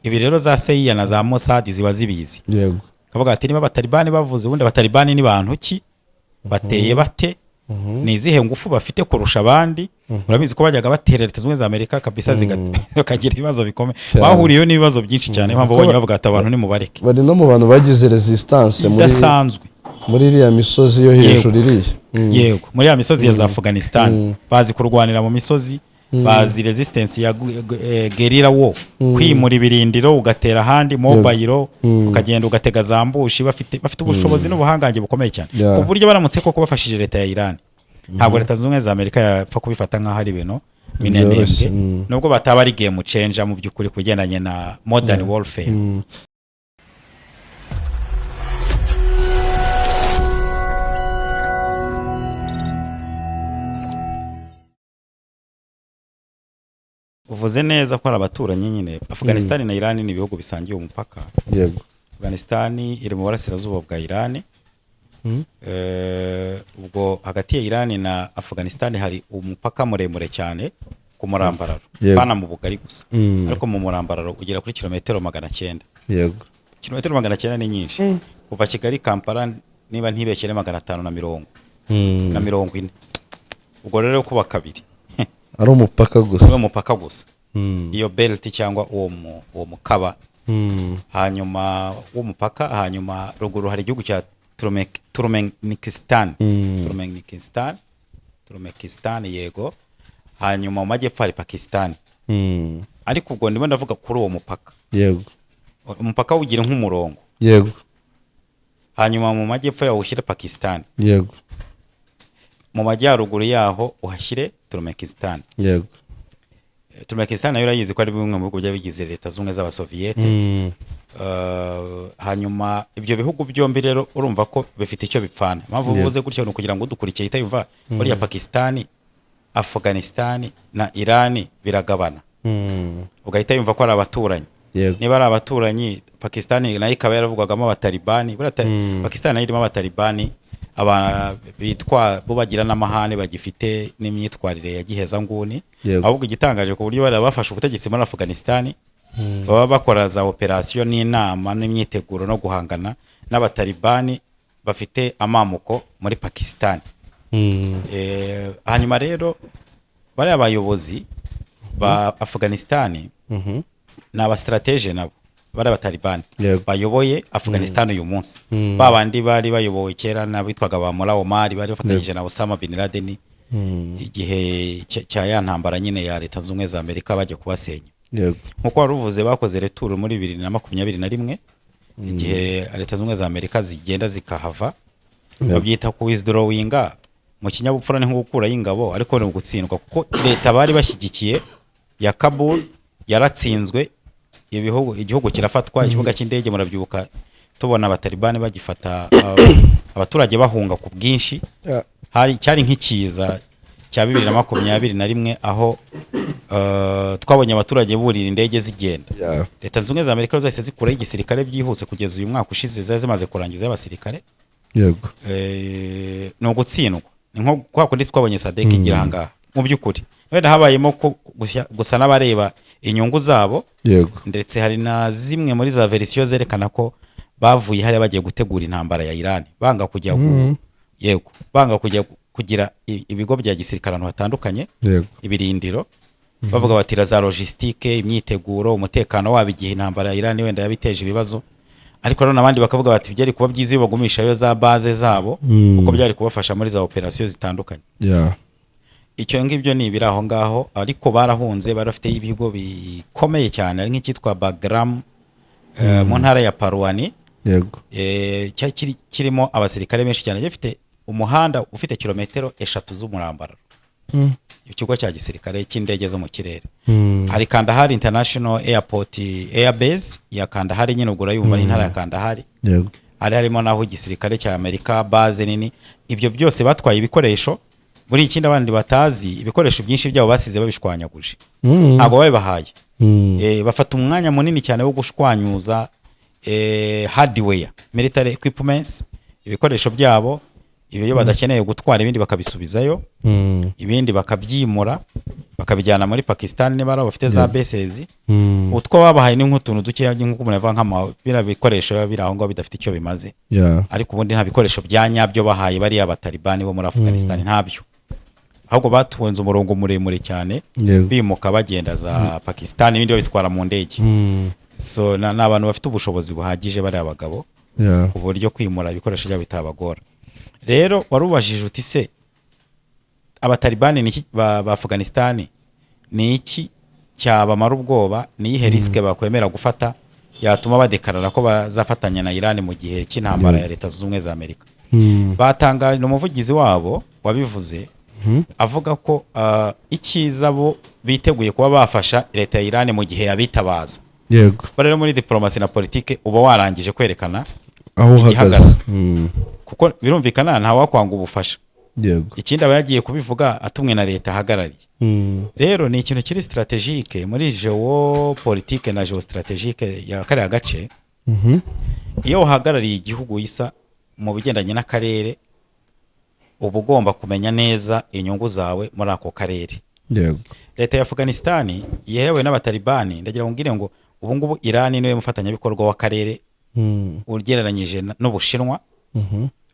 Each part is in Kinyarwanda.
ibi rero za CIA na za Mossad ziba zibizi yego kavuga ati niba abatalibani bavuze ubundi abatalibani ni bantu ki bateye bate ni izihe ngufu bafite kurusha abandi murabizi ko bajyaga baterera Leta Zunze Ubumwe za Amerika kabisa zikagira ibibazo bikomeye bahuriyeho n'ibibazo byinshi cyane mpamvu bonye bavuga ati abantu ni mubareke bari no mu bantu bagize resistance muri iriya misozi yo hejuru iriya yego muri ya misozi ya za Afghanistan bazi kurwanira mu misozi bazi resistance ya guerrilla war kwimura ibirindiro ugatera handi mobile ukagenda ugatega zambushi bafite ubushobozi n'ubuhangange bukomeye cyane ku buryo baramutse koko bafashije leta ya Iran ntabwo Leta Zunze Ubumwe za Amerika yapfa kubifata nka hari ibintu binenenge nubwo bataba ari game changer mu byukuri kugendanye na modern warfare. Uvuze neza ko ari abaturanyi nyine Afghanistan na Iran ni ibihugu bisangiye umupaka. Yego. Afghanistan iri mu burasirazuba bwa Iran. Ubwo hagati ya Iran na Afghanistan hari umupaka muremure cyane ku murambararo. Bana mu bugari gusa. Ariko mu murambararo ugera kuri kilometero 900. Yego. Kilometero 900 ni nyinshi. Kuva Kigali Kampala niba ntibekere 550 na 40. Ubwo rero kuba kabiri. Ari umupaka gusa. Uwo mupaka gusa. Iyo belt cyangwa uwo mukaba. Hanyuma uwo mupaka hanyuma ruguru hari igihugu cya Turkmenistan. Turkmenistan yego. Hanyuma mu majyepfo hari Pakistan. Ariko ubwo ndimo ndavuga kuri uwo mupaka. Yego. Umupaka ugira nk'umurongo. Yego. Hanyuma mu majyepfo yawo ushyire Pakistan. Yego. Mu majyaruguru yaho uhashyire Turkmenistan. Yego. Turkmenistan nayo urayizi ko ari bimwe mu bihugu byabigize Leta Zunze Ubumwe z'Abasoviyete. Hanyuma ibyo bihugu byombi rero urumva ko bifite icyo bipfana. Mpamvu uvuze gutyo no kugira ngo udukurikiye itayumva muri ya Pakistan, Afghanistan na Iran biragabana. Ugahita yumva ko ari abaturanyi. Niba ari abaturanyi Pakistan nayo ikaba yaravugwagamo abatalibani. Pakistan nayo irimo abatalibani bitwa bo bagira n'amahane bagifite n'imyitwarire ya giheza nguni. Ahubwo igitangaje ku buryo bari bafashe ubutegetsi muri Afghanistan baba bakora za operation n'inama n'imyiteguro no guhangana n'abatalibani bafite amamuko muri Pakistan. Hanyuma rero bari abayobozi ba Afghanistan n'aba strategie nabo bari abatalibani bayoboye Afghanistan uyu munsi. Babandi bari bayobowe kera nabitwaga ba Mullah Omar bari bafatanyije na Osama bin Laden igihe cya ya ntambara nyine ya Leta Zunze Ubumwe za Amerika bajya kubasenya. Nkuko waruvuze bakoze retour muri 2021 igihe Leta Zunze Ubumwe za Amerika zigenda zikahava babyita ku withdrawinga mu kinyabupfura ni nko gukura y'ingabo ariko ni gutsindwa kuko leta bari bashyigikiye ya Kabul yaratsinzwe igihugu kirafatwa ikibuga cy'indege murabyuka tubona abatalibani bagifata abaturage bahunga ku bwinshi. Cyari nk'ikiza cya 2021 aho twabonye abaturage burira indege zigenda. Leta Zunze Ubumwe za Amerika zose zikura igisirikare byihuse kugeza uyu mwaka ushize zimaze kurangiza abasirikare. Yego. No gutsindwa ni nko kwa kundi twabonye SADC igira hangaha mu byukuri wenda habayemo gusa n'abareba inyungu zabo. Yego. Ndetse hari na zimwe muri za version zerekana ko bavuye hari bagiye gutegura intambara ya Iran banga kujya yego banga kujya kugira ibigo bya gisirikare ahantu hatandukanye. Ibirindiro bavuga bati za logistique imyiteguro umutekano wabo igihe intambara ya Iran wenda yabiteje ibibazo ariko rero nabandi bakavuga bati byari kuba byiza iyo bagumisha yo za base zabo kuko byari kubafasha muri za operation zitandukanye. Icyo ngibyo ni ibiraho ngaho ariko barahunze barafite ibigo bikomeye cyane ari nk'ikitwa Bagram mu ntara ya Parwani. Yego. Kirimo abasirikare benshi cyane gifite umuhanda ufite kilometero 3 z'umurambararo. Ikigo cya gisirikare cy'indege zo mu kirere. Hari Kandahar International Airport Airbase ya Kandahar nyine ugura yumva intara ya Kandahar. Yego. Harimo naho igisirikare cya Amerika base nini. Ibyo byose batwaye ibikoresho muri ikindi abandi batazi ibikoresho byinshi byabo basize babishwanyaguje. Ntago babibahaye. Bafata umwanya munini cyane wo gushwanyuza hardware military equipments ibikoresho byabo ibyo badakeneye gutwara ibindi bakabisubizayo, ibindi bakabyimura bakabijyana muri Pakistan niba ari abafite za bases. Utwo babahaye ni nk'utuntu duke nk'uko umuntu ava nk'amabira bikoresho biri aho ngo bidafite icyo bimaze, ariko ubundi nta bikoresho bya nyabyo bahaye bari abatalibani bo muri Afghanistan ntabyo, ahubwo batuwenze umurongo muremure cyane bimuka bagenda za Pakistan ibindi babitwara mu ndege. So n'abantu bafite ubushobozi buhagije bari abagabo ku buryo kwimura ibikoresho byabo bitabagora. Rero warubajije uti se abatalibani ni ba Afghanistan ni iki cyabamara ubwoba, ni ihe riske bakwemera gufata yatuma badekarara ko bazafatanya na Iran mu gihe cy'intambara ya Leta Zunze Ubumwe za Amerika. Batangaje umuvugizi wabo wabivuze avuga ko ikiza bo biteguye kuba bafasha Leta ya Iran mu gihe yabitabaza. Yego. Rero muri diplomasi na politike uba warangije kwerekana aho uhagaze, kuko birumvikana nta wakwanga ubufasha. Yego. Ikindi aba yagiye kubivuga atumwe na leta ahagarariye. Rero ni ikintu kiri strategique muri geopolitique na geostrategique ya kariya gace. Iyo uhagarariye igihugu isa mu bigendanye n'akarere uba ugomba kumenya neza inyungu zawe muri ako karere. Yego. Leta ya Afghanistan yewe n'abatalibani ndagira ngo ngire ngo ubu ngubu Iran niwe mufatanyabikorwa w'akarere ugereranyije n'Ubushinwa.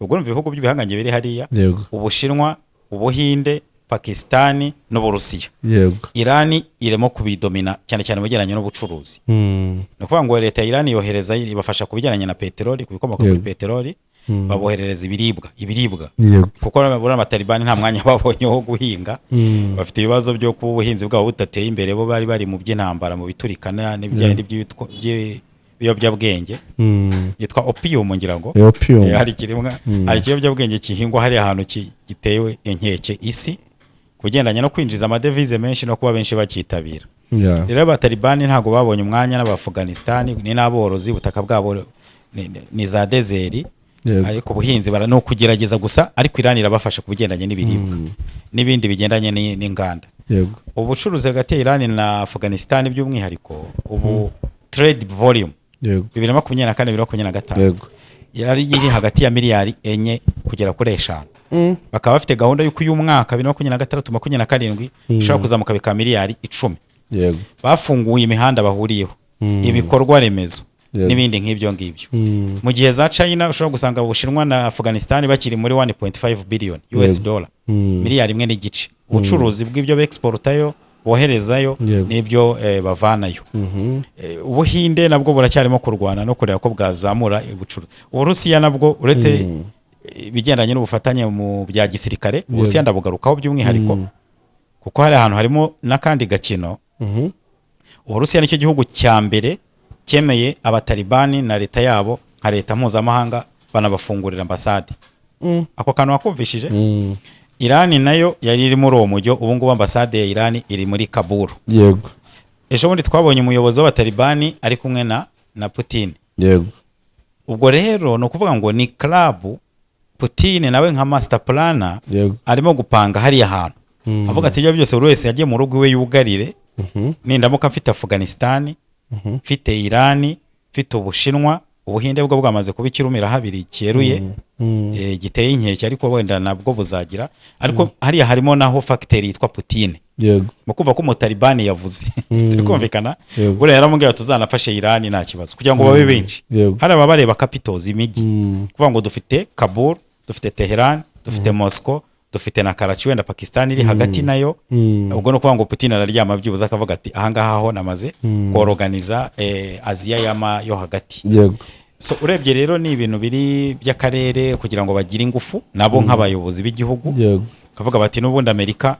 Ubwo mu bihugu by'ibihanganye biri hariya Ubushinwa, Ubuhinde, Pakistan n'Uburusiya. Yego. Iran iremo kubidomina cyane cyane mu bigendanye n'ubucuruzi. No kuvuga ngo leta ya Iran yohereza ibafasha kubigendanye na peteroli, kubikomoka kuri peteroli, baboherereza ibiribwa. Kuko buri abatalibani nta mwanya babonye wo guhinga, bafite ibibazo byo kuba ubuhinzi bwabo butateye imbere, bo bari mu by'intambara mu biturikana n'ibyandi biyobyabwenge yitwa opium ngira ngo hari kirimwa hari kiyobyabwenge kihingwa hari ahantu gitewe inkeke isi kugendanye no kwinjiza amadevize menshi no kuba benshi bakitabira. Rero abatalibani ntago babonye umwanya n'Afghanistan ni n'aborozi butaka bwabo ni za desert, ariko ubuhinzi no kugerageza gusa, ariko Iran irabafasha kubigendanye n'ibiribwa n'ibindi bigendanye n'inganda. Ubucuruzi hagati ya Iran na Afghanistan by'umwihariko ubu trade volume 2024-2025 yari iri hagati ya miliyari 4 kugera kuri 5. Bakaba bafite gahunda y'uko uyu mwaka 2026-2027 ushobora kuzamuka bika miliyari 10. Bafunguye imihanda bahuriyeho, ibikorwa remezo n'ibindi nk'ibyo ngibyo. Mu gihe za China ushobora gusanga Ubushinwa na Afghanistan bakiri muri 1.5 billion US dollar, miliyari 1.5. Ubucuruzi bw'ibyo exportayo boherezayo n'ibyo bavanayo. Ubuhinde nabwo buracyarimo kurwana no kureba ko bwazamura ubucuruzi. Uburusiya nabwo uretse bigendanye n'ubufatanye mu bya gisirikare, Uburusiya ndabugarukaho by'umwihariko kuko hari ahantu harimo nakandi gakino. Uburusiya nicyo gihugu cya mbere cyemeye abatalibani na leta yabo nka leta mpuzamahanga banabafungurira ambasade. Ako kantu wakumvishije? Iran nayo yari iri muri uwo mujyo, ubu ngubu ambasade ya Iran iri muri Kabul. Yego. Ejo bundi twabonye umuyobozi w'abatalibani ari kumwe na Putin. Yego. Ubwo rero no kuvuga ngo ni club Putin nawe nka master planner arimo gupanga hari ahantu. Avuga ati ibyo byose buri wese yagiye mu rugo iwe yugarire. Nindamuka mfite Afghanistan, mfite Iran, mfite Ubushinwa, Ubuhinde bwo bwamaze kubikirumira habiri cyeruye giteye inkeke, ariko wenda nabwo buzagira, ariko hariya harimo naho factory yitwa Putin. Yego. Mukumva ko umutalibani yavuze turikumvikana bure yaramubwira tuzanafashe Iran nta kibazo kugira ngo babe benshi. Hari ababareba capitals imijyi kuvuga ngo dufite Kabul, dufite Tehran, dufite Moscow, dufite na Karachi wenda Pakistan iri hagati nayo. Ubwo no kuvuga ngo Putin araryama byibuza akavuga ati ahangaha ho namaze kuorganiza Asia yo hagati. Yego. So urebye rero ni ibintu biri by'akarere kugira ngo bagire ingufu nabo nk'abayobozi b'igihugu. Kavuga bati n'ubundi Amerika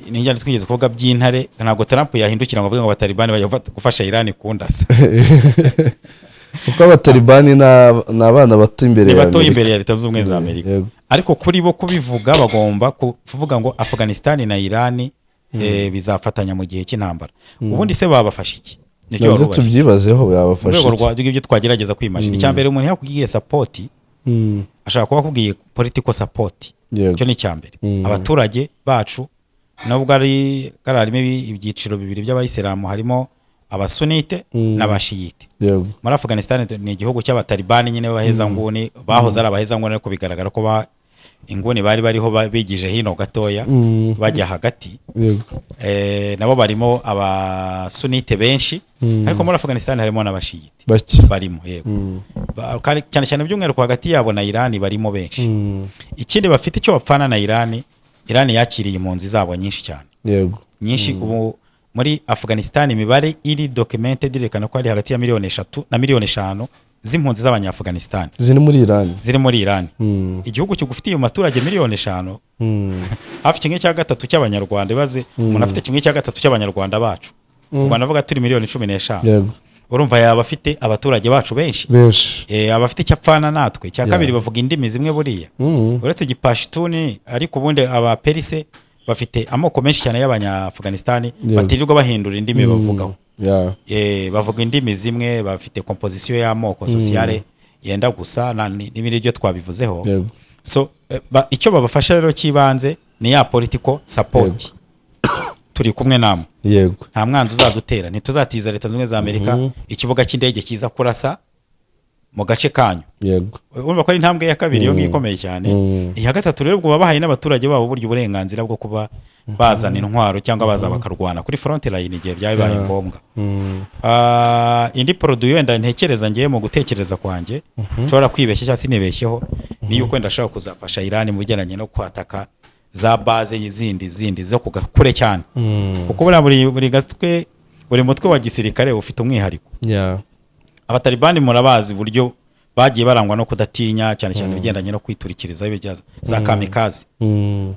ninjye twigeze kuvuga by'intare, ntabwo Trump yahindukira ngo avuge ngo abatalibani bajya gufasha Iran kundasa. Kuko abatalibani n'abana bato imbere ya Leta Zunze Ubumwe za Amerika. Ariko kuri bo kubivuga bagomba kuvuga ngo Afghanistan na Iran bizafatanya mu gihe cy'intambara. Ubundi se babafasha iki? Nicyo tubyibazeho babafasha. Urwego rw'ibyo twagerageza kwimashina. Icyambere umuntu yakubwiye support, ashaka kuba akubwiye political support. Cyo ni cyambere. Abaturage bacu nubwo harimo ibyiciro bibiri by'abayisilamu, harimo abasunite n'abashiyite. Yego. Muri Afghanistan ni igihugu cy'abatalibani nyine baheza nguni bahoze ari abaheza nguni ariko bigaragara ko inguni bari bariho bigije hino gatoya bajya hagati. Yego. Nabo barimo abasunite benshi ariko muri Afghanistan harimo n'abashiyite barimo. Yego. Cyane cyane by'umwihariko hagati yabo na Iran barimo benshi. Ikindi bafite icyo bapfana na Iran yakiriye impunzi zabo nyinshi cyane. Yego. Nyinshi ubu muri Afghanistan imibare iri documented direkana ko ari hagati ya 3 na 5 z'impunzi z'abanya-Afghanistan ziri muri Iran. Igihugu cyugufitiye umuturage 5 hafi kimwe cya gatatu cy'abanyarwanda baze umuntu afite kimwe cya gatatu cy'abanyarwanda bacu. Ubwo navuga turi 15. Yego. Urumva yaba afite abaturage bacu benshi. Abafite icyapfana natwe cya kabiri bavuga indimi zimwe buriya. Uretse Gipashtuni ariko ubundi aba Perise bafite amoko menshi cyane y'abanya-Afghanistan batirirwa bahindura indimi bavugaho. Bavuga indimi zimwe bafite composition y'amoko sociale yenda gusa n'ibindi byo twabivuzeho. So icyo babafasha rero kibanze ni ya political support. Turi kumwe namwe. Yego. Nta mwanzi uzadutera ntituzatiza leta zunze za Amerika ikibuga cy'indege kiza kurasa mu gace kanyu. Yego. Urumva ko ari intambwe ya kabiri yo ngikomeye cyane. Iya gatatu rero ubwo babahaye n'abaturage babo buryo uburenganzira bwo kuba bazana intwaro cyangwa baza bakarwana kuri front line igihe byabaye ngombwa. Indi produit yenda ntekereza ngiye mu gutekereza kwanjye nshobora kwibeshya cyangwa sinibeshyeho ni yuko ndashaka kuzafasha Iran mu bigeranye no kwataka za base zindi zo kugakure cyane. Kuko buri gatwe buri mutwe wa gisirikare ufite umwihariko. Abatalibani murabazi buryo bagiye barangwa no kudatinya cyane cyane bigendanye no kwiturikiriza ibijyaza za kamikaze.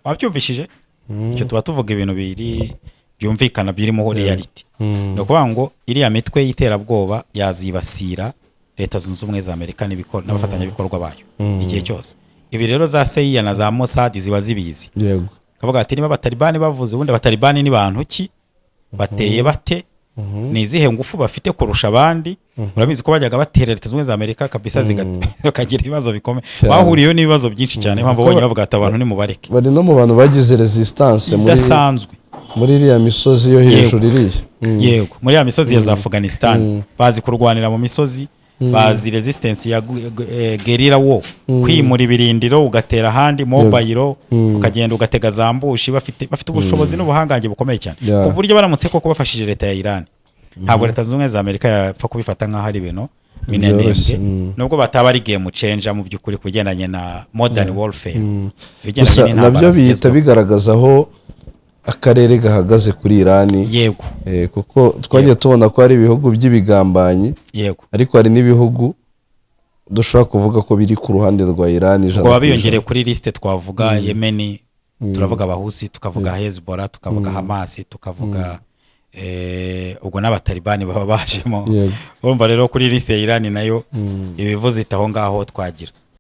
Wabyumvishije icyo tuba tuvuga ibintu biri byumvikana birimo reality. No kuvuga ngo iriya mitwe y'iterabwoba yazibasira leta zunze ubumwe za Amerika n'abafatanya bikorwa bayo igihe cyose. Ibi rero za CIA na za Mossad ziba zibizi. Yego. Kavuga ati niba abatalibani bavuze ubundi abatalibani ni bantu ki bateye bate ni izihe ngufu bafite kurusha abandi. Urabizi ko bajyaga batera leta zunze za Amerika kabisa zikagira ibibazo bikomeye. Bahuriyeho n'ibibazo byinshi cyane mpamvu bonye bavuga ati abantu ni mubareke. Bari no mu bantu bagize resistance muri iriya misozi yo hejuru iriya. Yego. Muri ya misozi ya za Afghanistan bazi kurwanira mu misozi. Bazi resistance ya guerrilla war kwimura ibirindiro ugatera handi mobile ukagenda ugatega zambushi bafite ubushobozi n'ubuhangange bukomeye cyane ku buryo baramutse koko bafashije leta ya Iran ntabwo leta zunze za Amerika yapfa kubifata nka hari bino minenembwe nubwo bataba ari game changer mu byukuri kugendanye na modern warfare bigendanye nabyo bihita bigaragazaho akarere gahagaze kuri Iran. Yego. Kuko twagiye tubona ko hari ibihugu by'ibigambanyi. Yego. Ariko hari n'ibihugu dushobora kuvuga ko biri ku ruhande rwa Iran. Ko babiyongereye kuri liste twavuga Yemen, turavuga abahusi, tukavuga Hezbollah, tukavuga Hamas, tukavuga ubwo n'abatalibani baba bajemo. Urumva rero kuri liste ya Iran nayo ibivuze itaho ngaho twagira.